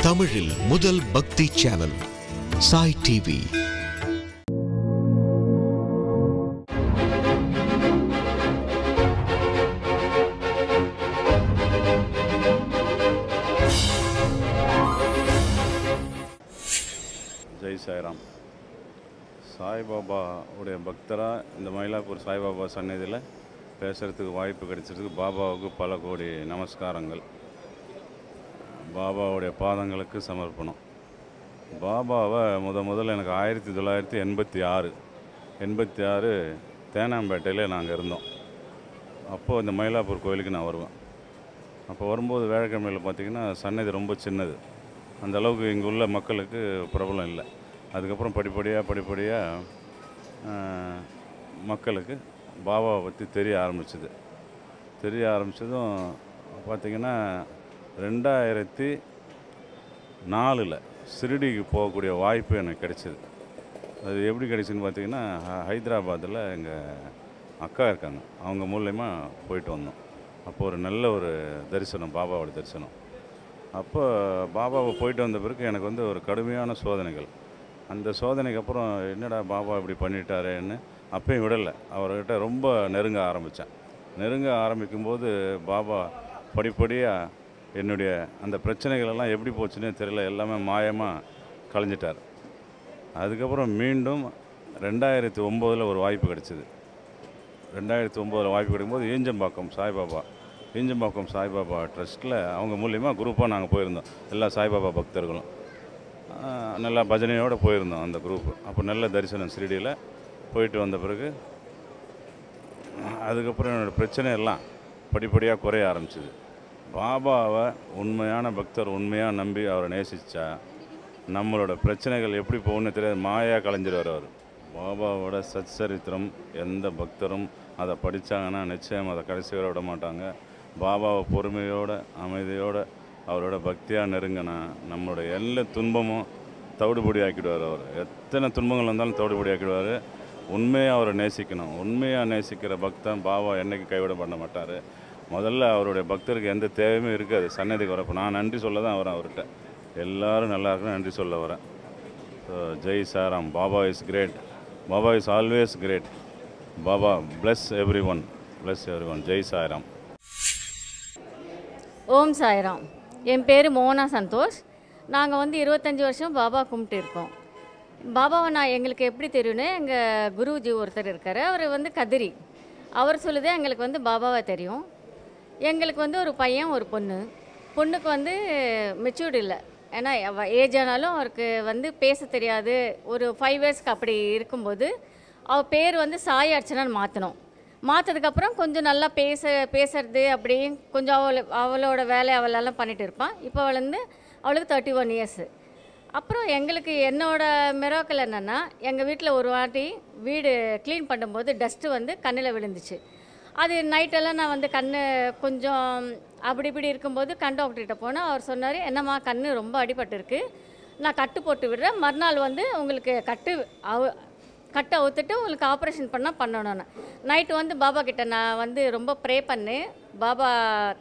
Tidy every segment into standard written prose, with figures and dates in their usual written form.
தமிழில் முதல் பக்தி சேனல் சாய் டிவி. ஜெய் சாய்ராம். சாய்பாபா உடைய பக்தராக இந்த மயிலாப்பூர் சாய்பாபா சன்னதியில் பேசுகிறதுக்கு வாய்ப்பு கிடைச்சதுக்கு பாபாவுக்கு பல கோடி நமஸ்காரங்கள். பாபாவுடைய பாதங்களுக்கு சமர்ப்பணம். பாபாவை முதல்ல எனக்கு 1986 தேனாம்பேட்டையில் நாங்கள் இருந்தோம். அப்போது இந்த மயிலாப்பூர் கோயிலுக்கு நான் வருவேன். அப்போ வரும்போது வேழக்கிழமையில் பார்த்திங்கன்னா சன்னதி ரொம்ப சின்னது, அந்த அளவுக்கு இங்கே உள்ள மக்களுக்கு பிரபலம் இல்லை. அதுக்கப்புறம் படிப்படியாக மக்களுக்கு பாபாவை பற்றி தெரிய ஆரம்பித்ததும் பார்த்திங்கன்னா 2004 ஷிரடிக்கு போகக்கூடிய வாய்ப்பு எனக்கு கிடைச்சிது. அது எப்படி கிடைச்சின்னு பார்த்திங்கன்னா, ஹைதராபாத்தில் எங்கள் அக்கா இருக்காங்க, அவங்க மூலயமா போயிட்டு வந்தோம். அப்போது ஒரு நல்ல ஒரு தரிசனம், பாபாவோட தரிசனம். அப்போ பாபாவை போயிட்டு வந்த பிறகு எனக்கு ஒரு கடுமையான சோதனைகள். அந்த சோதனைக்கு அப்புறம் என்னடா பாபா இப்படி பண்ணிட்டாரேன்னு அப்பயும் விடலை. அவர்கிட்ட ரொம்ப நெருங்க ஆரம்பிக்கும்போது பாபா படிப்படியாக என்னுடைய அந்த பிரச்சனைகளெல்லாம் எப்படி போச்சுன்னே தெரியல, எல்லாமே மாயமாக கலைஞ்சிட்டார். அதுக்கப்புறம் மீண்டும் 2009 ஒரு வாய்ப்பு கிடைச்சிது. 2009 வாய்ப்பு கிடைக்கும்போது ஈஞ்சம்பாக்கம் சாய்பாபா ட்ரஸ்ட்டில் அவங்க மூலிமா குரூப்பாக நாங்கள் போயிருந்தோம். எல்லா சாய்பாபா பக்தர்களும் நல்லா பஜனையோடு போயிருந்தோம் அந்த குரூப்பு. அப்போ நல்ல தரிசனம் ஷிரடியில் போயிட்டு வந்த பிறகு அதுக்கப்புறம் என்னோடய பிரச்சனை எல்லாம் படிப்படியாக குறைய ஆரம்பிச்சிது. பாபாவை உண்மையான பக்தர் உண்மையாக நம்பி அவரை நேசித்தா நம்மளோட பிரச்சனைகள் எப்படி போகணுன்னு தெரியாது, மாயா கலைஞ்சிடுவார் அவர். பாபாவோட சச்சரித்திரம் எந்த பக்தரும் அதை படித்தாங்கன்னா நிச்சயம் அதை கடைசி வரை விட மாட்டாங்க. பாபாவை பொறுமையோடு அமைதியோடு அவரோட பக்தியாக நெருங்கினா நம்மளோட எல்லா துன்பமும் தவிடுபொடி ஆக்கிடுவார். அவர் எத்தனை துன்பங்கள் வந்தாலும் தவிடுபொடி ஆக்கிடுவார். உண்மையாக அவரை நேசிக்கணும். உண்மையாக நேசிக்கிற பக்தன் பாபா என்றைக்கு கைவிட பண்ண மாட்டார். முதல்ல அவருடைய பக்தருக்கு எந்த தேவையுமே இருக்காது. சன்னதிக்கு வரப்போ நான் நன்றி சொல்ல தான் வரேன் அவர்கிட்ட. எல்லோரும் நல்லா இருக்கணும், நன்றி சொல்ல வரேன். So Jai Sairam. Baba is great. Baba is always great. Baba bless everyone. Jai Sairam. Om Sairam. என் பேர் மோனா சந்தோஷ். நாங்கள் 25 வருஷம் பாபா கும்பிட்டு இருக்கோம். பாபாவை எங்களுக்கு எப்படி தெரியும்னு எங்கள் குருஜி ஒருத்தர் இருக்கார், அவர் கதிரி. அவர் சொல்லுதே எங்களுக்கு பாபாவை தெரியும். எங்களுக்கு ஒரு பையன் ஒரு பொண்ணுக்கு மெச்சூர்டு இல்லை. ஏன்னா ஏஜ் ஆனாலும் அவருக்கு பேச தெரியாது. ஒரு 5 இயர்ஸ்க்கு அப்படி இருக்கும்போது அவள் பேர் சாய் அர்ச்சனான்னு மாற்றதுக்கப்புறம் கொஞ்சம் நல்லா பேசுறது அப்படி கொஞ்சம் அவளோட வேலையை அவளெல்லாம் பண்ணிகிட்டு இருப்பான். இப்போ அவளுக்கு 31 இயர்ஸு. அப்புறம் எங்களுக்கு என்னோட மிராக்கல் என்னென்னா, எங்கள் வீட்டில் ஒரு வாட்டி வீடு க்ளீன் பண்ணும்போது டஸ்ட்டு கண்ணில் விழுந்துச்சு. அது நைட்டெல்லாம் நான் கண் கொஞ்சம் அப்படி இப்படி இருக்கும்போது கண் டாக்டர்கிட்ட போனால் அவர் சொன்னார், என்னம்மா கண் ரொம்ப அடிபட்டுருக்கு, நான் கட்டு போட்டு விடுறேன், மறுநாள் உங்களுக்கு கட்டை அவுத்துட்டு உங்களுக்கு ஆப்ரேஷன் பண்ணணும்னு. நைட்டு பாபா கிட்ட நான் ரொம்ப ப்ரே பண்ணி பாபா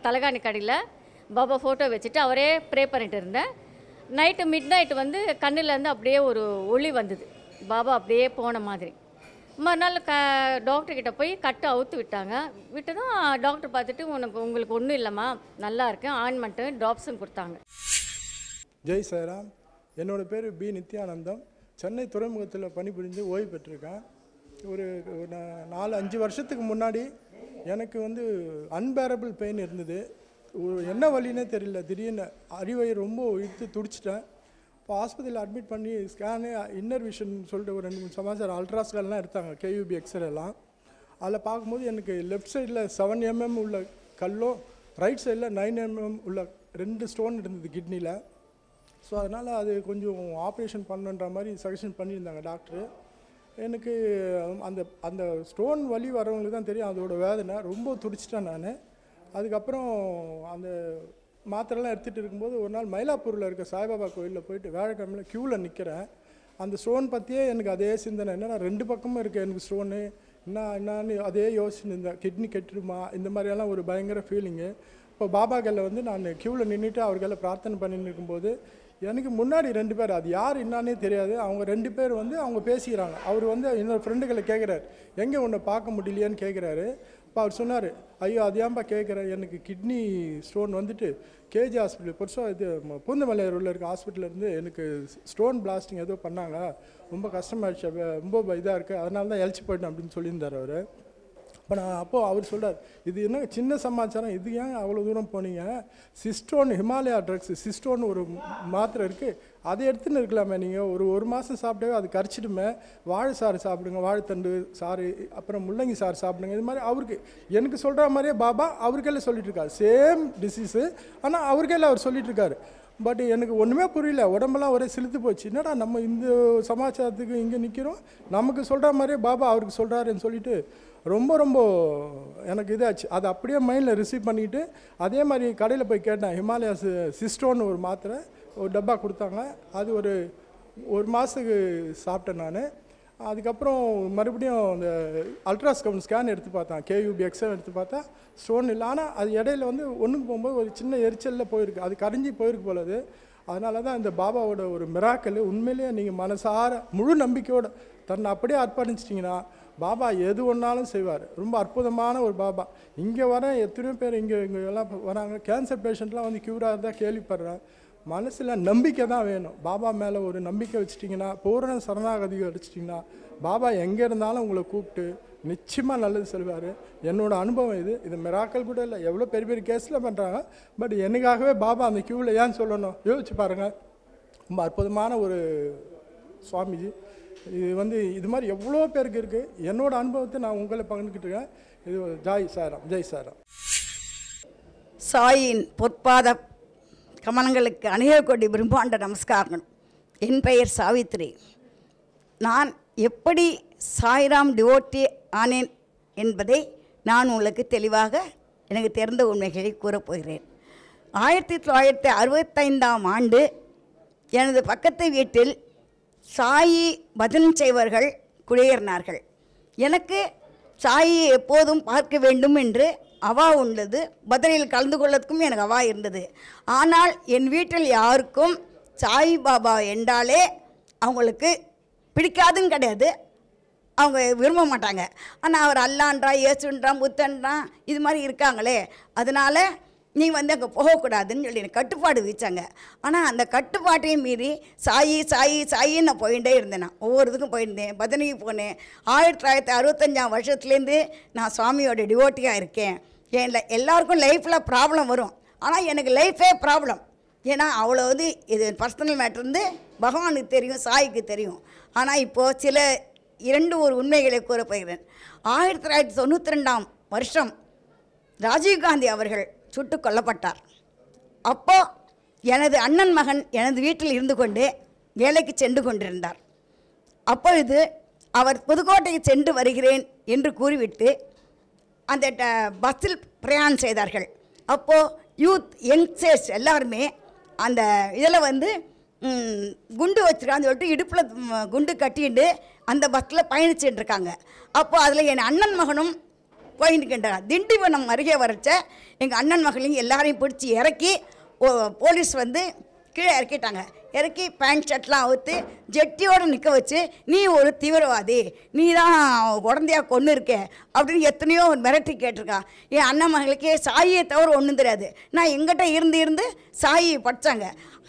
தலகாணி கடியில் பாபா ஃபோட்டோ வச்சுட்டு அவரே ப்ரே பண்ணிட்டு இருந்தேன். நைட்டு மிட் நைட்டு கண்ணிலேருந்து அப்படியே ஒரு ஒளி வந்தது, பாபா அப்படியே போன மாதிரி. மறுநாள் டாக்டர்கிட்ட போய் கட்டு அவுத்து விட்டதும் டாக்டர் பார்த்துட்டு உங்களுக்கு ஒன்றும் இல்லைம்மா, நல்லா இருக்கேன், ஆயின்மெண்ட்டு ட்ராப்ஸும் கொடுத்தாங்க. ஜெய் சாய்ராம். என்னோடய பேர் பி நித்யானந்தம். சென்னை துறைமுகத்தில் பணிபுரிஞ்சு ஓய்வு பெற்றிருக்கேன். ஒரு 4-5 வருஷத்துக்கு முன்னாடி எனக்கு அன்பேரபிள் பெயின் இருந்தது. என்ன வழின்னே தெரியல, திடீர்னு அடிவயிறு ரொம்ப இழுத்து துடிச்சிட்டேன். இப்போ ஆஸ்பத்திரியில் அட்மிட் பண்ணி ஸ்கேனு இன்னர் விஷன் சொல்லிட்டு ஒரு 2-3 சமாச்சாரம் அல்ட்ராஸ்கேன்லாம் எடுத்தாங்க, கேயூபி எக்ஸ்ரேலாம். அதில் பார்க்கும்போது எனக்கு லெஃப்ட் சைடில் 7 mm உள்ள கல்லும் ரைட் சைடில் 9 mm உள்ள 2 ஸ்டோன் இருந்தது கிட்னியில். ஸோ அதனால் அது கொஞ்சம் ஆப்ரேஷன் பண்ணுன்ற மாதிரி சஜஷன் பண்ணியிருந்தாங்க டாக்டரு. எனக்கு அந்த ஸ்டோன் வலி வரவங்களுக்கு தான் தெரியும் அதோட வேதனை. ரொம்ப துடிச்சிட்டேன் நான். அதுக்கப்புறம் அந்த மாத்திரைலாம் எடுத்துகிட்டு இருக்கும்போது ஒரு நாள் மயிலாப்பூரில் இருக்க சாய்பாபா கோயிலில் போயிட்டு வேழக்கிழமையில் க்யூவில் நிற்கிறேன். அந்த ஸ்டோன் பற்றியே எனக்கு அதே சிந்தனை, என்னென்னா 2 பக்கமும் இருக்குது எனக்கு ஸ்டோனு, என்னான்னு அதே யோசிச்சுன்னு இருந்தேன். கிட்னி கெட்டுடுமா இந்த மாதிரியெல்லாம் ஒரு பயங்கர ஃபீலிங்கு. இப்போ பாபாக்களில் நான் க்யூவில் நின்றுட்டு அவர்களை பிரார்த்தனை பண்ணின்னு இருக்கும்போது எனக்கு முன்னாடி 2 பேர், அது யார் என்னானே தெரியாது, அவங்க 2 பேர் வந்து அவங்க பேசிக்கிறாங்க. அவர் வந்து இன்னொரு ஃப்ரெண்டுகளை கேட்குறாரு, எங்கே உன்னை பார்க்க முடியலையான்னு கேட்குறாரு. இப்போ அவர் சொன்னார், ஐயோ அது ஏன்பா கேட்குறேன், எனக்கு கிட்னி ஸ்டோன் வந்துட்டு கேஜி ஹாஸ்பிட்டல் பெருசாக இது பூந்தமல்லியில் உள்ள இருக்க ஹாஸ்பிட்டலேருந்து எனக்கு ஸ்டோன் பிளாஸ்டிங் ஏதோ பண்ணாங்க, ரொம்ப கஷ்டமாயிடுச்சு, ரொம்ப இதாக இருக்குது, அதனால தான் எழிச்சு போயிட்டேன் அப்படின்னு சொல்லியிருந்தார் அவர். அப்போது அவர் சொல்கிறார், இது என்ன சின்ன சமாச்சாரம், இது ஏன் அவ்வளோ தூரம் போனீங்க, சிஸ்டோன் ஹிமாலயா ட்ரக்ஸ் சிஸ்டோன் ஒரு மாத்திரை இருக்குது, அதை எடுத்துன்னு இருக்கலாமே, நீங்கள் ஒரு மாதம் சாப்பிட்டவே அது கரைச்சிடுமே, வாழை சாறு சாப்பிடுங்க, வாழைத்தண்டு சாறு, அப்புறம் முள்ளங்கி சாறு சாப்பிடுங்க. இது மாதிரி அவருக்கு எனக்கு சொல்கிற மாதிரியே பாபா அவருக்கெல்லாம் சொல்லிட்டு இருக்காரு, சேம் டிசீஸு, ஆனால் அவருக்கெல்லாம் அவர் சொல்லிட்டு இருக்காரு. பட் எனக்கு ஒன்றுமே புரியல, உடம்பெல்லாம் ஒரே செலுத்து போச்சு, என்னடா நம்ம இந்த சமாச்சாரத்துக்கு இங்கே நிற்கிறோம், நமக்கு சொல்கிற மாதிரியே பாபா அவருக்கு சொல்கிறாருன்னு சொல்லிட்டு ரொம்ப ரொம்ப எனக்கு இதாச்சு. அதை அப்படியே மைண்டில் ரிசீவ் பண்ணிவிட்டு அதே மாதிரி கடையில் போய் கேட்டேன், ஹிமாலயாஸ் சிஸ்டோன்னு ஒரு மாத்திரை ஒரு டப்பா கொடுத்தாங்க, அது ஒரு மாதத்துக்கு சாப்பிட்டேன் நான். அதுக்கப்புறம் மறுபடியும் இந்த அல்ட்ராசவுண்ட் ஸ்கேன் எடுத்து பார்த்தேன், கேயூபி எக்ஸ்ரே எடுத்து பார்த்தா ஸ்டோன் இல்லை, ஆனால் அது இடையில வந்து ஒன்றுக்கு போகும்போது ஒரு சின்ன எரிச்சலில் போயிருக்கு, அது கரைஞ்சி போயிருக்கு போலது. அதனால தான் இந்த பாபாவோட ஒரு மிராக்கல், உண்மையிலேயே நீங்கள் மனசார முழு நம்பிக்கையோடு தன்னை அப்படியே அர்ப்பணிச்சிட்டிங்கன்னா பாபா எது ஒன்றாலும் செய்வார். ரொம்ப அற்புதமான ஒரு பாபா. இங்கே வர எத்தனையோ பேர் இங்கே எல்லாம் வராங்க, கேன்சர் பேஷண்ட்லாம் வந்து க்யூராக தான் கேள்விப்படுறேன். மனசில் நம்பிக்கை தான் வேணும். பாபா மேலே ஒரு நம்பிக்கை வச்சுட்டிங்கன்னா, பூரண சரணாகதி அடிச்சிட்டிங்கன்னா பாபா எங்கே இருந்தாலும் உங்களை கூப்பிட்டு நிச்சயமாக நல்லது சொல்வார். என்னோடய அனுபவம் இது மிராக்கல் கூட இல்லை, எவ்வளோ பெரிய பெரிய கேஸில் பண்ணுறாங்க, பட் எனக்காகவே பாபா அந்த க்யூவில் ஏன்னு சொல்லணும், யோசிச்சு பாருங்கள். ரொம்ப அற்புதமான ஒரு சுவாமிஜி. இது வந்து இது மாதிரி எவ்வளோ பேருக்கு இருக்குது. என்னோடய அனுபவத்தை நான் உங்களை பகிர்ந்துக்கிட்டு இருக்கேன். இது ஜெய் சாய்ராம், ஜெய் சாய்ராம். சாயின் பொற்பாத கமலங்களுக்கு அநேக கோடி பிரம்மாண்ட நமஸ்காரங்கள். என் பெயர் சாவித்ரி. நான் எப்படி சாய்ராம் டிவோட்டி ஆனேன் என்பதை நான் உங்களுக்கு தெளிவாக எனக்கு தெரிந்த உண்மைகளை கூறப்போகிறேன். 1965ஆம் ஆண்டு எனது பக்கத்து வீட்டில் சாயி பஜன் செய்வர்கள் குடியேறினார்கள். எனக்கு சாயை எப்போதும் பார்க்க வேண்டும் என்று அவா உள்ளது, பஜனையில் கலந்து கொள்ளதுக்கும் எனக்கு அவா இருந்தது. ஆனால் என் வீட்டில் யாருக்கும் சாய் பாபா என்றாலே அவங்களுக்கு பிடிக்காதுன்னு கிடையாது, அவங்க விரும்ப மாட்டாங்க. ஆனால் அவர் அல்லான்றா, இயேசுன்றான், புத்தன்றான், இது மாதிரி இருக்காங்களே, அதனால் நீ வந்து அங்கே போகக்கூடாதுன்னு சொல்லி எனக்கு கட்டுப்பாடு விதிச்சாங்க. ஆனால் அந்த கட்டுப்பாட்டையும் மீறி சாயி சாயி சாயின்னு நான் போயிட்டே இருந்தேன். நான் ஒவ்வொரு இதுக்கும் போயிருந்தேன், பஜனைக்கு போனேன். 1965ஆம் வருஷத்துலேருந்து நான் சுவாமியோட டிவோட்டியாக இருக்கேன். என் எல்லாருக்கும் லைஃப்பில் ப்ராப்ளம் வரும், ஆனால் எனக்கு லைஃபே ப்ராப்ளம். ஏன்னா அவ்வளோ வந்து இது பர்சனல் மேட்டர் வந்து பகவானுக்கு தெரியும், சாய்க்கு தெரியும். ஆனால் இப்போது சில ஒரு உண்மைகளை கூறப்போகிறேன். 1992ஆம் வருஷம் ராஜீவ்காந்தி அவர்கள் சுட்டு கொல்லப்பட்டார். அப்போது எனது அண்ணன் மகன் எனது வீட்டில் இருந்து கொண்டு வேலைக்கு சென்று கொண்டிருந்தார். அப்பொழுது அவர் புதுக்கோட்டைக்கு சென்று வருகிறேன் என்று கூறிவிட்டு அந்த பஸ்ஸில் பிரயாணம் செய்தார்கள். அப்போது யூத் யங்ஸ்டர்ஸ் எல்லாருமே அந்த இதில் வந்து குண்டு வச்சுருக்கான்னு சொல்லிட்டு இடுப்பில் குண்டு கட்டிட்டு அந்த பஸ்ஸில் பயணிச்சுட்டு இருக்காங்க. அப்போது அதில் என் அண்ணன் மகனும் போயின்னுக்கின்றாங்க. திண்டிவனம் அருகே வரச்ச எங்கள் அண்ணன் மகளையும் எல்லாரையும் பிடிச்சி இறக்கி போலீஸ் வந்து கீழே இறக்கிட்டாங்க. இறக்கி பேண்ட் ஷர்ட்லாம் அவுத்து ஜெட்டியோடு நிற்க வச்சு, நீ ஒரு தீவிரவாதி, நீ தான் உடந்தையாக கொண்டு இருக்கே அப்படின்னு எத்தனையோ மிரட்டி கேட்டிருக்கான். என் அண்ணன் மகளுக்கே சாயை தவிர ஒன்றும் தெரியாது. நான் எங்கிட்ட இருந்து சாயி படித்தாங்க,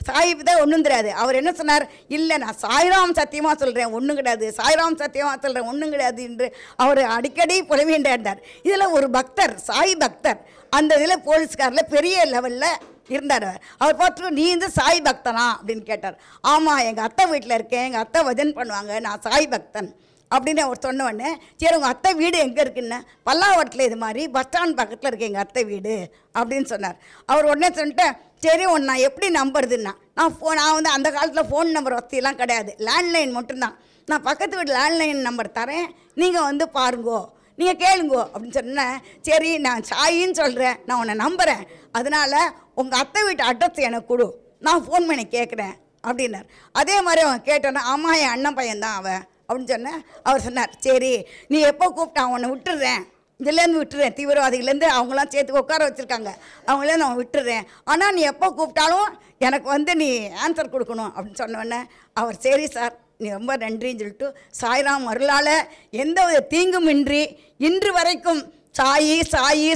சாயி தான் ஒன்றும் தெரியாது. அவர் என்ன சொன்னார், இல்லை நான் சாய்ராம் சத்தியமாக சொல்கிறேன் ஒன்றும் கிடையாது, சாய்ராம் சத்தியமாக சொல்கிறேன் ஒன்றும் கிடையாது என்று அவர் அடிக்கடி புலவேண்டார். இதில் ஒரு பக்தர், சாய் பக்தர், அந்த இதில் போலீஸ்காரில் பெரிய லெவலில் இருந்தார். அவர் பார்த்து நீ இந்த சாய் பக்தனா அப்படின்னு கேட்டார். ஆமாம், எங்கள் அத்தை வீட்டில் இருக்கேன், எங்கள் அத்தை பஜன் பண்ணுவாங்க, நான் சாய் பக்தன் அப்படின்னு அவர் சொன்ன உடனே, சரி உங்கள் அத்தை வீடு எங்கே இருக்குன்னு, பல்லாவரத்தில் இது மாதிரி பஸ் ஸ்டாண்ட் பக்கத்தில் இருக்கு எங்கள் அத்தை வீடு அப்படின்னு சொன்னார். அவர் உடனே சொல்லிட்டேன், சரி ஒன்று நான் எப்படி நம்புறதுன்னா, நான் வந்து அந்த காலத்தில் ஃபோன் நம்பர் வசதியெல்லாம் கிடையாது, லேண்ட்லைன் மட்டும்தான். நான் பக்கத்து வீட்டு லேண்ட்லைன் நம்பர் தரேன், நீங்கள் வந்து பாருங்கோ, நீங்கள் கேளுங்கோ அப்படின்னு சொன்னேன். சரி நான் சாயின்னு சொல்கிறேன், நான் உன்னை நம்புகிறேன், அதனால் உங்கள் அத்தை வீட்டு அட்ரஸ் எனக்கு கொடு, நான் ஃபோன் பண்ணி கேட்குறேன் அப்படின்னார். அதே மாதிரி அவன் கேட்டோன்னா, ஆமாம் என் அண்ணன் பையன்தான் அவன் அப்படின்னு சொன்னேன். அவர் சொன்னார், சரி நீ எப்போ கூப்பிட்டா உன்னை விட்டுடுறேன் இதுலேருந்து விட்டுறேன், தீவிரவாதிகள்லேருந்து அவங்களாம் சேர்த்து உட்கார வச்சுருக்காங்க, அவங்களே நான் விட்டுறேன், ஆனால் நீ எப்போ கூப்பிட்டாலும் எனக்கு வந்து நீ ஆன்சர் கொடுக்கணும் அப்படின்னு சொன்னோடனே அவர் சரி சார் நீ ரொம்ப நன்றின்னு சொல்லிட்டு சாய்ராம் அருளால் எந்த ஒரு தீங்குமின்றி இன்று வரைக்கும் சாயி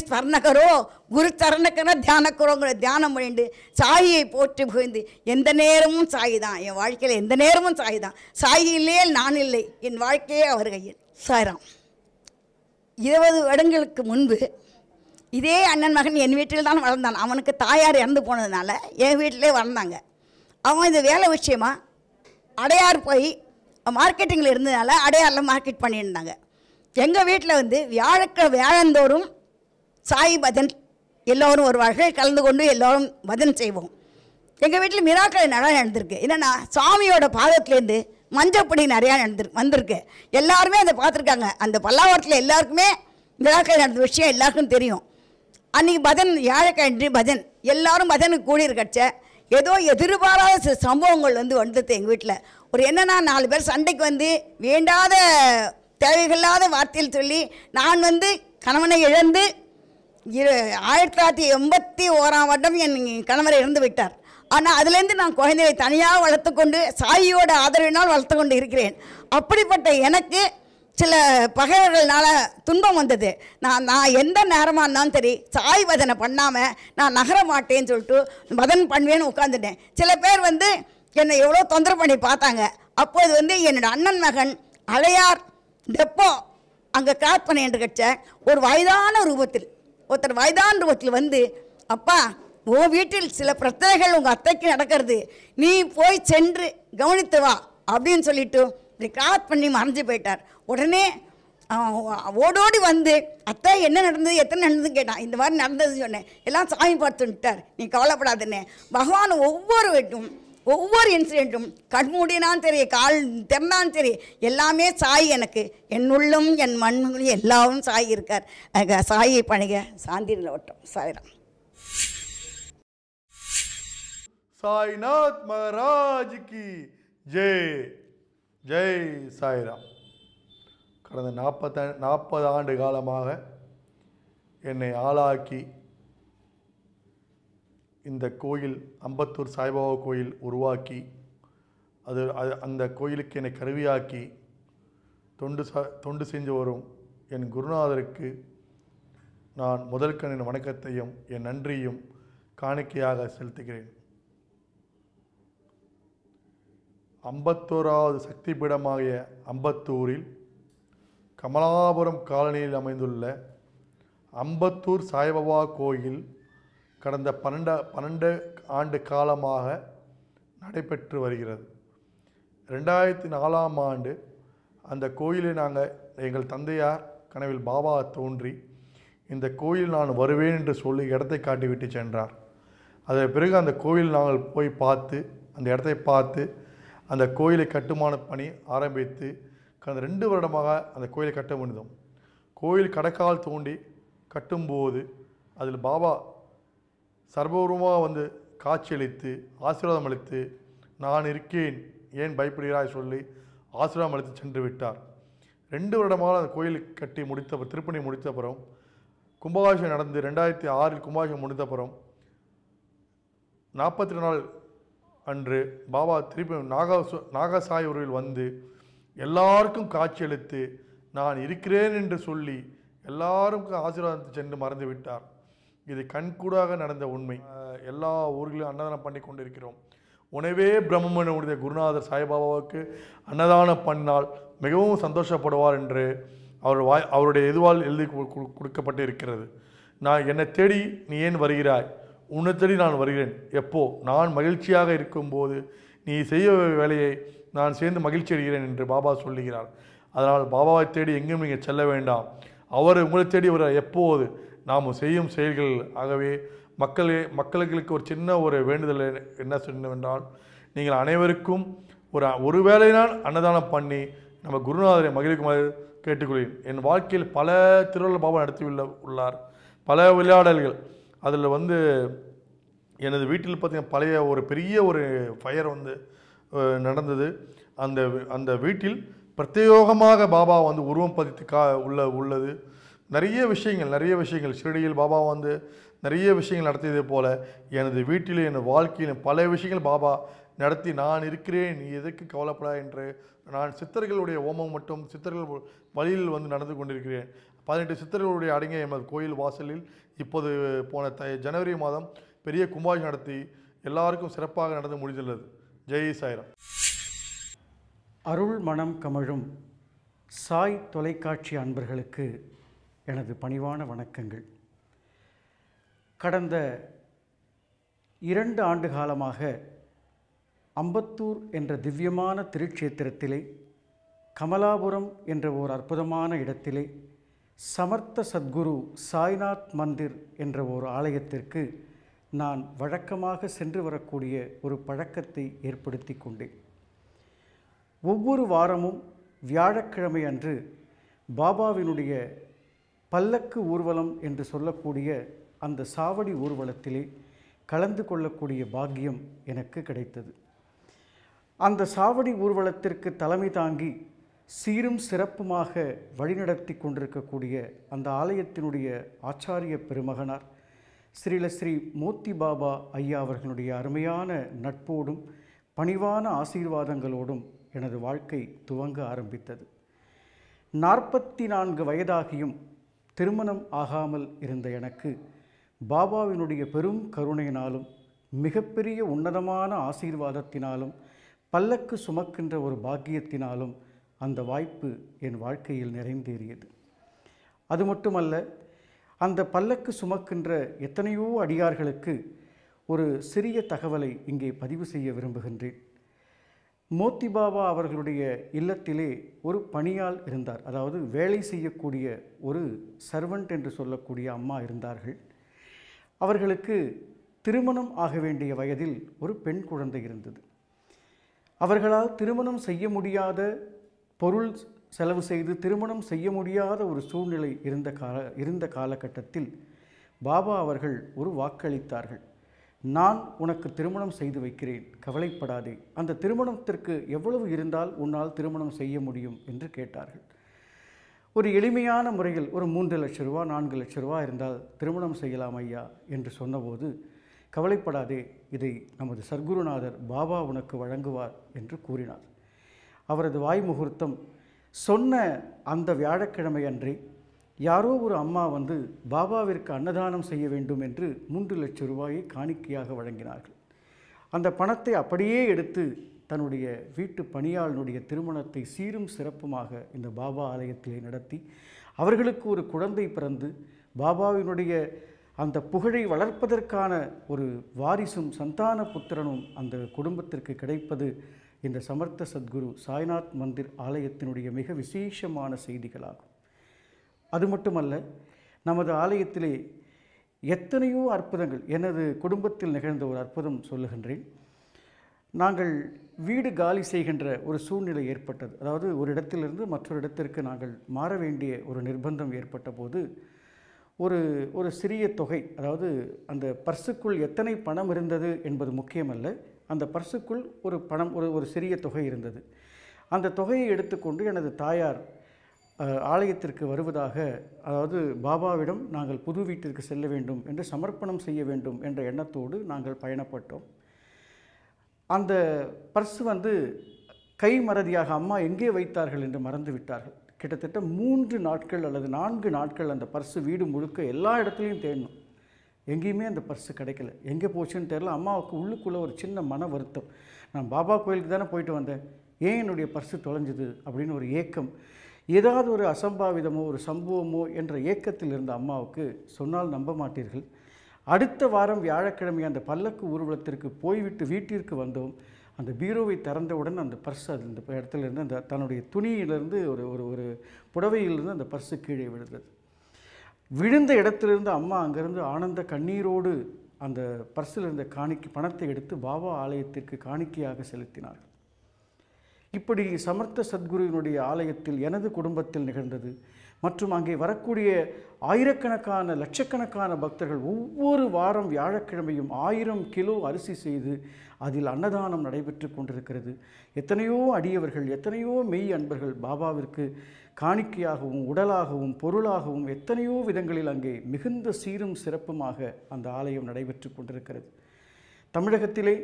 ஸ்வர்ணகரோ குரு சரணக்கர தியானக்கரோங்கிற தியானம் பண்ணிட்டு சாயியை போற்றி புகுந்து எந்த நேரமும் சாய் தான், என் வாழ்க்கையில் எந்த நேரமும் சாய் தான், சாய் இல்லையே நான் இல்லை, என் வாழ்க்கையே அவர் கையில். சாய்ராம் 20 வருடங்களுக்கு முன்பு இதே அண்ணன் மகன் என் வீட்டில் தான் வளர்ந்தான். அவனுக்கு தாயார் இறந்து போனதுனால என் வீட்டிலே வளர்ந்தாங்க. அவன் இந்த வேலை விஷயமா அடையார் போய் மார்க்கெட்டிங்கில் இருந்ததுனால அடையாரில் மார்க்கெட் பண்ணியிருந்தாங்க. எங்கள் வீட்டில் வந்து வியாழந்தோறும் சாய் பஜன் எல்லோரும் வருவார்கள், கலந்து கொண்டு எல்லோரும் பஜன் செய்வோம். எங்கள் வீட்டில் மிராக்கள் நிறையா நடந்திருக்கு. என்னென்னா சாமியோட பாதத்துலேருந்து மஞ்சப்பொடி நிறையா வந்திருக்கு. எல்லாருமே அதை பார்த்துருக்காங்க. அந்த பல்லாவரத்தில் எல்லாருக்குமே மிராக்கள் நடந்த விஷயம் எல்லாருக்கும் தெரியும். அன்றைக்கி பஜன் வியாழக்கிழமை பஜன் எல்லோரும் பஜனுக்கு கூடியிருக்கச்ச ஏதோ எதிர்பாராத சில சம்பவங்கள் வந்து வந்தது எங்கள் வீட்டில். ஒரு என்னென்னா 4 பேர் சண்டைக்கு வந்து வேண்டாத தேவையில்லாத வார்த்தையில் சொல்லி நான் வந்து கணவனை இழந்து 1981 என் கணவரை இறந்து விட்டார். ஆனால் அதுலேருந்து நான் குழந்தையை தனியாக வளர்த்து கொண்டு சாயியோட ஆதரவினால் வளர்த்து கொண்டு இருக்கிறேன். அப்படிப்பட்ட எனக்கு சில பகைவர்களால் துன்பம் வந்தது. நான் எந்த நேரமாக இருந்தாலும் சரி சாய் பஜனை பண்ணாமல் நான் நகர மாட்டேன்னு சொல்லிட்டு பஜன் பண்ணுவேன்னு உட்காந்துட்டேன். சில பேர் வந்து என்னை எவ்வளோ தொந்தரவு பண்ணி பார்த்தாங்க. அப்போது வந்து என்னோடய அண்ணன் மகன் அழையார் டெப்போ அங்கே கிராஸ் பண்ணிட்டு கட்ச ஒரு வயதான ரூபத்தில் வந்து அப்பா உன் வீட்டில் சில பிரச்சனைகள் உங்கள் அத்தைக்கு நடக்கிறது, நீ போய் சென்று கவனித்து வா அப்படின்னு சொல்லிட்டு இப்படி கிராஸ் பண்ணி மறைஞ்சு போயிட்டார். உடனே ஓடோடி வந்து அத்தை என்ன நடந்தது எத்தனை நடந்ததுன்னு கேட்டான். இந்த மாதிரி நடந்ததுன்னு சொன்னேன். எல்லாம் சாமி பார்த்துட்டார், நீ கவலைப்படாதுன்னு. பகவான் ஒவ்வொரு இன்சிடெண்ட்டும் கண்மூடினாலும் சரி கால் திறனாலும் சரி எல்லாமே சாய். எனக்கு என் உள்ளும் என் மண்ணும் எல்லாரும் சாய் இருக்கார். சாயை பணிக சாந்தியில் ஓட்டம். சாய்ராம். சாய்நாத் மகாராஜ் கி ஜெய். ஜெய் சாய்ராம். கடந்த 40 ஆண்டு காலமாக என்னை ஆளாக்கி இந்த கோயில் அம்பத்தூர் சாய்பாபா கோயில் உருவாக்கி அந்த கோயிலுக்கு என்னை கருவியாக்கி தொண்டு செஞ்சு வரும் என் குருநாதருக்கு நான் முதற்கண்ணின் வணக்கத்தையும் என் நன்றியும் காணிக்கையாக செலுத்துகிறேன். 51வது சக்தி பீடமாகிய அம்பத்தூரில் கமலாபுரம் காலனியில் அமைந்துள்ள அம்பத்தூர் சாய்பாபா கோயில் கடந்த 12 ஆண்டு காலமாக நடைபெற்று வருகிறது. 2004ஆம் ஆண்டு அந்த கோயிலை எங்கள் தந்தையார் கனவில் பாபா தோன்றி இந்த கோயில் நான் வருவேன் என்று சொல்லி இடத்தை காட்டிவிட்டு சென்றார். அதன் பிறகு அந்த கோயில் நாங்கள் போய் பார்த்து அந்த இடத்தை பார்த்து அந்த கோயிலை கட்டுமான பணி ஆரம்பித்து கடந்த 2 வருடமாக அந்த கோயிலை கட்ட முடிந்தோம். கோயில் கடக்கால் தோண்டி கட்டும்போது அதில் பாபா சர்வரூபமாக வந்து காட்சியளித்து ஆசீர்வாதம் அளித்து நான் இருக்கேன் ஏன் பயப்படுகிறாய் சொல்லி ஆசீர்வாதம் அளித்து சென்று விட்டார். 2 வருடமாக அந்த கோயில் கட்டி திருப்பணி முடித்தப்புறம் கும்பாபிஷேகம் நடந்து 2006 கும்பாபிஷேகம் முடித்தப்புறம் 42 நாள் அன்று பாபா திருப்பி நாகசாய் உருவில் வந்து எல்லாருக்கும் காட்சியளித்து நான் இருக்கிறேன் என்று சொல்லி எல்லாருக்கும் ஆசீர்வாதத்தை சென்று மறந்து விட்டார். இது கண்கூடாக நடந்த உண்மை. எல்லா ஊர்களிலும் அன்னதானம் பண்ணி கொண்டிருக்கிறோம். உணவே பிரம்மம் என உடைய குருநாதர் சாய்பாபாவுக்கு அன்னதானம் பண்ணால் மிகவும் சந்தோஷப்படுவார் என்று அவருடைய எதுவால் எழுதி கொடுக்கப்பட்டு இருக்கிறது. என்னை தேடி நீ ஏன் வருகிறாய்? உன்னை தேடி நான் வருகிறேன். எப்போ? நான் மகிழ்ச்சியாக இருக்கும்போது நீ செய்ய வேலையை நான் சேர்ந்து மகிழ்ச்சி அடைகிறேன் என்று பாபா சொல்லுகிறார். அதனால் பாபாவை தேடி எங்கேயும் நீங்கள் செல்ல வேண்டாம். அவர் உங்களை தேடி வருகிறார். எப்போது? நாம் செய்யும் செயல்கள். ஆகவே மக்களுக்கு ஒரு சின்ன ஒரு வேண்டுதல் என்ன சொன்னவென்றால், நீங்கள் அனைவருக்கும் ஒரு வேளையினால் அன்னதானம் பண்ணி நம்ம குருநாதரை மகிழ்க்குமாறு கேட்டுக்கொள்கிறேன். என் வாழ்க்கையில் பல திருவிழா பாபா நடத்தி உள்ளார். பல விளையாடல்கள். அதில் எனது வீட்டில் பார்த்தீங்கன்னா பழைய ஒரு பெரிய ஒரு ஃபயர் நடந்தது. அந்த வீட்டில் பிரத்யேகமாக பாபா உருவம் பதித்து உள்ளது. நிறைய விஷயங்கள் ஷிரடியில் பாபா வந்து நிறைய விஷயங்கள் நடத்தியதே போல் எனது வீட்டில் என் வாழ்க்கையில் பல விஷயங்கள் பாபா நடத்தி நான் இருக்கிறேன், நீ எதற்கு கவலைப்படா என்று நான் சித்தர்களுடைய ஓமம் மட்டும் சித்தர்கள் வழியில் வந்து நடந்து கொண்டிருக்கிறேன். 18 சித்தர்களுடைய அடங்கிய எமது கோயில் வாசலில் இப்போது போன ஜனவரி மாதம் பெரிய கும்பாஷ் நடத்தி எல்லாருக்கும் சிறப்பாக நடந்து முடிந்துள்ளது. ஜெய் சாய்ராம். அருள் மனம் கமழும் சாய் தொலைக்காட்சி அன்பர்களுக்கு எனது பணிவான வணக்கங்கள். கடந்த 2 ஆண்டு காலமாக அம்பத்தூர் என்ற திவ்யமான திருட்சேத்திரத்திலே, கமலாபுரம் என்ற ஓர் அற்புதமான இடத்திலே சமர்த்த சத்குரு சாய்நாத் மந்திர் என்ற ஓர் ஆலயத்திற்கு நான் வழக்கமாக சென்று வரக்கூடிய ஒரு பழக்கத்தை ஏற்படுத்தி கொண்டேன். ஒவ்வொரு வாரமும் வியாழக்கிழமை அன்று பாபாவினுடைய பல்லக்கு ஊர்வலம் என்று சொல்லக்கூடிய அந்த சாவடி ஊர்வலத்திலே கலந்து கொள்ளக்கூடிய பாக்கியம் எனக்கு கிடைத்தது. அந்த சாவடி ஊர்வலத்திற்கு தலைமை தாங்கி சீரும் சிறப்புமாக வழிநடத்தி கொண்டிருக்கக்கூடிய அந்த ஆலயத்தினுடைய ஆச்சாரிய பெருமகனார் ஸ்ரீ மோத்தி பாபா ஐயா அவர்களுடைய அருமையான நட்போடும் பணிவான ஆசீர்வாதங்களோடும் எனது வாழ்க்கை துவங்க ஆரம்பித்தது. 44 வயதாகியும் திருமணம் ஆகாமல் இருந்த எனக்கு பாபாவினுடைய பெரும் கருணையினாலும் மிகப்பெரிய உன்னதமான ஆசீர்வாதத்தினாலும் பல்லக்கு சுமக்கின்ற ஒரு பாக்கியத்தினாலும் அந்த வாய்ப்பு என் வாழ்க்கையில் நிறைந்தேறியது. அது மட்டுமல்ல, அந்த பல்லக்கு சுமக்கின்ற எத்தனையோ அடியார்களுக்கு ஒரு சிறிய தகவலை இங்கே பதிவு செய்ய விரும்புகின்றேன். மோத்தி பாபா அவர்களுடைய இல்லத்திலே ஒரு பணியாள் இருந்தார். அதாவது வேலை செய்யக்கூடிய ஒரு சர்வெண்ட் என்று சொல்லக்கூடிய அம்மா இருந்தார்கள். அவர்களுக்கு திருமணம் ஆக வேண்டிய வயதில் ஒரு பெண் குழந்தை இருந்தது. அவர்களால் திருமணம் செய்ய முடியாத, பொருள் செலவு செய்து திருமணம் செய்ய முடியாத ஒரு சூழ்நிலை இருந்த காலகட்டத்தில் பாபா அவர்கள் ஒரு வாக்களித்தார்கள். நான் உனக்கு திருமணம் செய்து வைக்கிறேன், கவலைப்படாதே. அந்த திருமணத்திற்கு எவ்வளவு இருந்தால் உன்னால் திருமணம் செய்ய முடியும் என்று கேட்டார்கள். ஒரு எளிமையான முறையில் ஒரு 3 லட்ச ரூபா 4 லட்ச ரூபா இருந்தால் திருமணம் செய்யலாம் ஐயா என்று சொன்னபோது, கவலைப்படாதே, இதை நமது சர்க்குருநாதர் பாபா உனக்கு வழங்குவார் என்று கூறினார். அவரது வாய் முகூர்த்தம் சொன்ன அந்த வியாழக்கிழமை அன்றே யாரோ ஒரு அம்மா வந்து பாபாவிற்கு அன்னதானம் செய்ய வேண்டும் என்று 3 லட்ச ரூபாயை காணிக்கையாக வழங்கினார்கள். அந்த பணத்தை அப்படியே எடுத்து தன்னுடைய வீட்டு பணியாளனுடைய திருமணத்தை சீரும் சிறப்புமாக இந்த பாபா ஆலயத்திலே நடத்தி அவர்களுக்கு ஒரு குழந்தை பிறந்து பாபாவினுடைய அந்த புகழை வளர்ப்பதற்கான ஒரு வாரிசும் சந்தான புத்திரனும் அந்த குடும்பத்திற்கு கிடைப்பது இந்த சமர்த்த சத்குரு சாய்நாத் மந்திர் ஆலயத்தினுடைய மிக விசேஷமான செய்திகளாகும். அது மட்டுமல்ல, நமது ஆலயத்திலே எத்தனையோ அற்புதங்கள், எனது குடும்பத்தில் நிகழ்ந்த ஒரு அற்புதம் சொல்லுகின்றேன். நாங்கள் வீடு காலி செய்கின்ற ஒரு சூழ்நிலை ஏற்பட்டது. அதாவது ஒரு இடத்திலிருந்து மற்றொரு இடத்திற்கு நாங்கள் மாற வேண்டிய ஒரு நிர்பந்தம் ஏற்பட்ட போது ஒரு சிறிய தொகை, அதாவது அந்த பர்சுக்குள் எத்தனை பணம் இருந்தது என்பது முக்கியமல்ல, அந்த பர்சுக்குள் ஒரு பணம் ஒரு சிறிய தொகை இருந்தது. அந்த தொகையை எடுத்துக்கொண்டு எனது தாயார் ஆலயத்திற்கு வருவதாக, அதாவது பாபாவிடம் நாங்கள் புது வீட்டிற்கு செல்ல வேண்டும் என்று சமர்ப்பணம் செய்ய வேண்டும் என்ற எண்ணத்தோடு நாங்கள் பயணப்பட்டோம். அந்த பர்ஸ் வந்து கை மறதியாக அம்மா எங்கே வைத்தார்கள் என்று மறந்து விட்டார்கள். கிட்டத்தட்ட 3 நாட்கள் அல்லது 4 நாட்கள் அந்த பர்ஸு வீடு முழுக்க எல்லா இடத்துலையும் தேடணும். எங்கேயுமே அந்த பர்ஸு கிடைக்கல. எங்கே போச்சுன்னு தெரியல. அம்மாவுக்கு உள்ளுக்குள்ளே ஒரு சின்ன மன வருத்தம். நான் பாபா கோயிலுக்கு தானே போயிட்டு வந்தேன், ஏன் என்னுடைய பர்ஸு தொலைஞ்சுது அப்படின்னு ஒரு ஏக்கம். ஏதாவது ஒரு அசம்பாவிதமோ ஒரு சம்பவமோ என்ற ஏக்கத்தில் இருந்த அம்மாவுக்கு சொன்னால் நம்ப மாட்டீர்கள், அடுத்த வாரம் வியாழக்கிழமை அந்த பல்லக்கு ஊர்வலத்திற்கு போய்விட்டு வீட்டிற்கு வந்தோம். அந்த பீரோவை திறந்தவுடன் அந்த பர்ஸ் அது இந்த இடத்துல இருந்து அந்த தன்னுடைய துணியிலிருந்து ஒரு புடவையிலிருந்து அந்த பர்ஸு கீழே விழுந்தது. விழுந்த இடத்திலிருந்து அம்மா அங்கிருந்து ஆனந்த கண்ணீரோடு அந்த பர்ஸில் இருந்த பணத்தை எடுத்து பாபா ஆலயத்திற்கு காணிக்கையாக செலுத்தினார்கள். இப்படி சமர்த்த சத்குருவினுடைய ஆலயத்தில் எனது குடும்பத்தில் நிகழ்ந்தது. மற்றும் அங்கே வரக்கூடிய ஆயிரக்கணக்கான லட்சக்கணக்கான பக்தர்கள் ஒவ்வொரு வாரம் வியாழக்கிழமையும் 1000 கிலோ அரிசி செய்து அதில் அன்னதானம் நடைபெற்று கொண்டிருக்கிறது. எத்தனையோ அடியவர்கள், எத்தனையோ மெய் அன்பர்கள் பாபாவிற்கு காணிக்கையாகவும் உடலாகவும் பொருளாகவும் எத்தனையோ விதங்களில் அங்கே மிகுந்த சீரும் சிறப்புமாக அந்த ஆலயம் நடைபெற்று கொண்டிருக்கிறது. தமிழகத்திலே,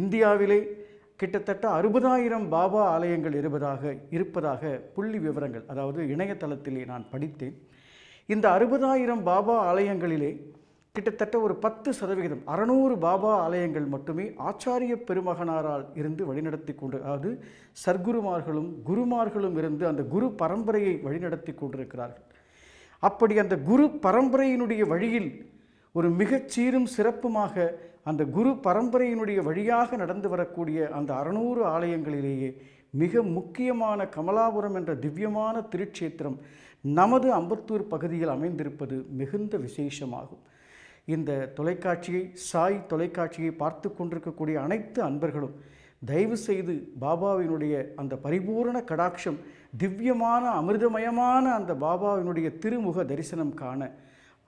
இந்தியாவிலே கிட்டத்தட்ட 60,000 பாபா ஆலயங்கள் இருப்பதாக புள்ளி விவரங்கள், அதாவது இணையதளத்திலே நான் படித்தேன். இந்த 60,000 பாபா ஆலயங்களிலே கிட்டத்தட்ட ஒரு 10%, 600 பாபா ஆலயங்கள் மட்டுமே ஆச்சாரிய பெருமகனாரால் இருந்து வழிநடத்தி கொண்டு, அதாவது சர்க்குருமார்களும் குருமார்களும் இருந்து அந்த குரு பரம்பரையை வழிநடத்தி கொண்டிருக்கிறார்கள். அப்படி அந்த குரு பரம்பரையினுடைய வழியில் ஒரு மிகச்சீரும் சிறப்புமாக அந்த குரு பரம்பரையினுடைய வழியாக நடந்து வரக்கூடிய அந்த 600 ஆலயங்களிலேயே மிக முக்கியமான கமலாபுரம் என்ற திவ்யமான திருச்சேத்திரம் நமது அம்பத்தூர் பகுதியில் அமைந்திருப்பது மிகுந்த விசேஷமாகும். இந்த தொலைக்காட்சியை, சாய் தொலைக்காட்சியை பார்த்து கொண்டிருக்கக்கூடிய அனைத்து அன்பர்களும் தயவு செய்து பாபாவினுடைய அந்த பரிபூரண கடாட்சம், திவ்யமான அமிர்தமயமான அந்த பாபாவினுடைய திருமுக தரிசனம் காண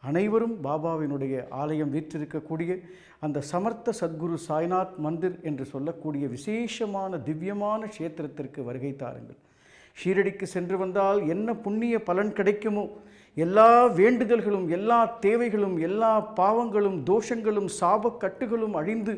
அனைவரும் பாபாவினுடைய ஆலயம் வீற்றிருக்கக்கூடிய அந்த சமர்த்த சத்குரு சாய்நாத் மந்திர் என்று சொல்லக்கூடிய விசேஷமான திவ்யமான க்ஷேத்திரத்திற்கு வருகை தாருங்கள். ஷீரடிக்கு சென்று வந்தால் என்ன புண்ணிய பலன் கிடைக்குமோ, எல்லா வேண்டுதல்களும், எல்லா தேவைகளும், எல்லா பாவங்களும், தோஷங்களும், சாபக்கட்டுகளும் அழிந்து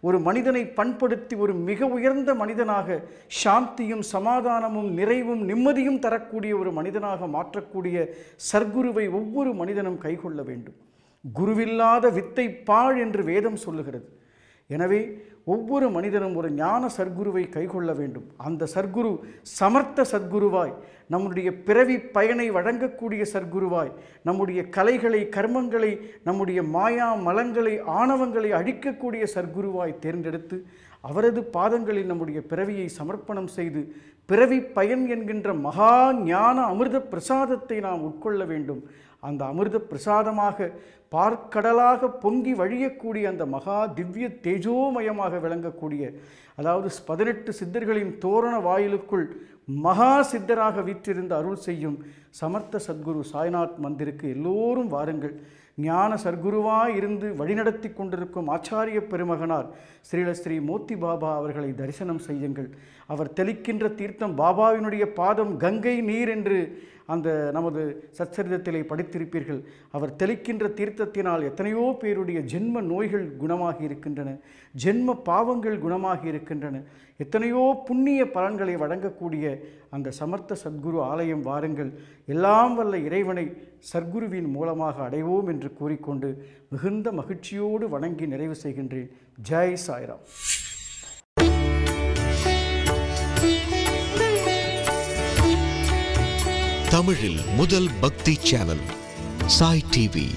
ஒரு மனிதனை பண்படுத்தி ஒரு மிக உயர்ந்த மனிதனாக சாந்தியும் சமாதானமும் நிறைவும் நிம்மதியும் தரக்கூடிய ஒரு மனிதனாக மாற்றக்கூடிய சர்க்குருவை ஒவ்வொரு மனிதனும் கைக்கொள்ள வேண்டும். குருவில்லாத வித்தை பாழ் என்று வேதம் சொல்லுகிறது. எனவே ஒவ்வொரு மனிதனும் ஒரு ஞான சர்க்குருவை கைக்கொள்ள வேண்டும். அந்த சர்க்குரு சமர்த்த சத்குருவாய், நம்முடைய பிறவி பயனை வழங்கக்கூடிய சர்க்குருவாய், நம்முடைய கலைகளை, கர்மங்களை, நம்முடைய மாயா மலங்களை, ஆணவங்களை அழிக்கக்கூடிய சர்க்குருவாய் தேர்ந்தெடுத்து அவரது பாதங்களில் நம்முடைய பிறவியை சமர்ப்பணம் செய்து பிறவி பயன் என்கின்ற மகா ஞான அமிர்த பிரசாதத்தை நாம் உட்கொள்ள வேண்டும். அந்த அமிர்த பிரசாதமாக பார்க்கடலாக பொங்கி வழியக்கூடிய அந்த மகா திவ்ய தேஜோமயமாக விளங்கக்கூடிய, அதாவது 18 சித்தர்களின் தோரண வாயிலுக்குள் மகா சித்தராக வீற்றிருந்து அருள் செய்யும் சமர்த்த சத்குரு சாய்நாத் மந்திருக்கு எல்லோரும் வாருங்கள். ஞான சர்க்குருவாய் இருந்து வழிநடத்தி கொண்டிருக்கும் ஆச்சாரிய பெருமகனார் ஸ்ரீ மோத்தி பாபா அவர்களை தரிசனம் செய்யுங்கள். அவர் தெளிக்கின்ற தீர்த்தம் பாபாவினுடைய பாதம் கங்கை நீர் என்று அந்த நமது சச்சரிதத்திலே படித்திருப்பீர்கள். அவர் தெளிக்கின்ற தீர்த்தத்தினால் எத்தனையோ பேருடைய ஜென்ம நோய்கள் குணமாகி இருக்கின்றன, ஜென்ம பாவங்கள் குணமாகி இருக்கின்றன. எத்தனையோ புண்ணிய பலன்களை வழங்கக்கூடிய அந்த சமர்த்த சத்குரு ஆலயம் வாருங்கள். எல்லாம் வல்ல இறைவனை சர்க்குருவின் மூலமாக அடைவோம் என்று கூறிக்கொண்டு மிகுந்த மகிழ்ச்சியோடு வணங்கி நிறைவு செய்கின்றேன். ஜெய் சாய்ராம். தமிழில் முதல் பக்தி சேனல் சாய் டிவி.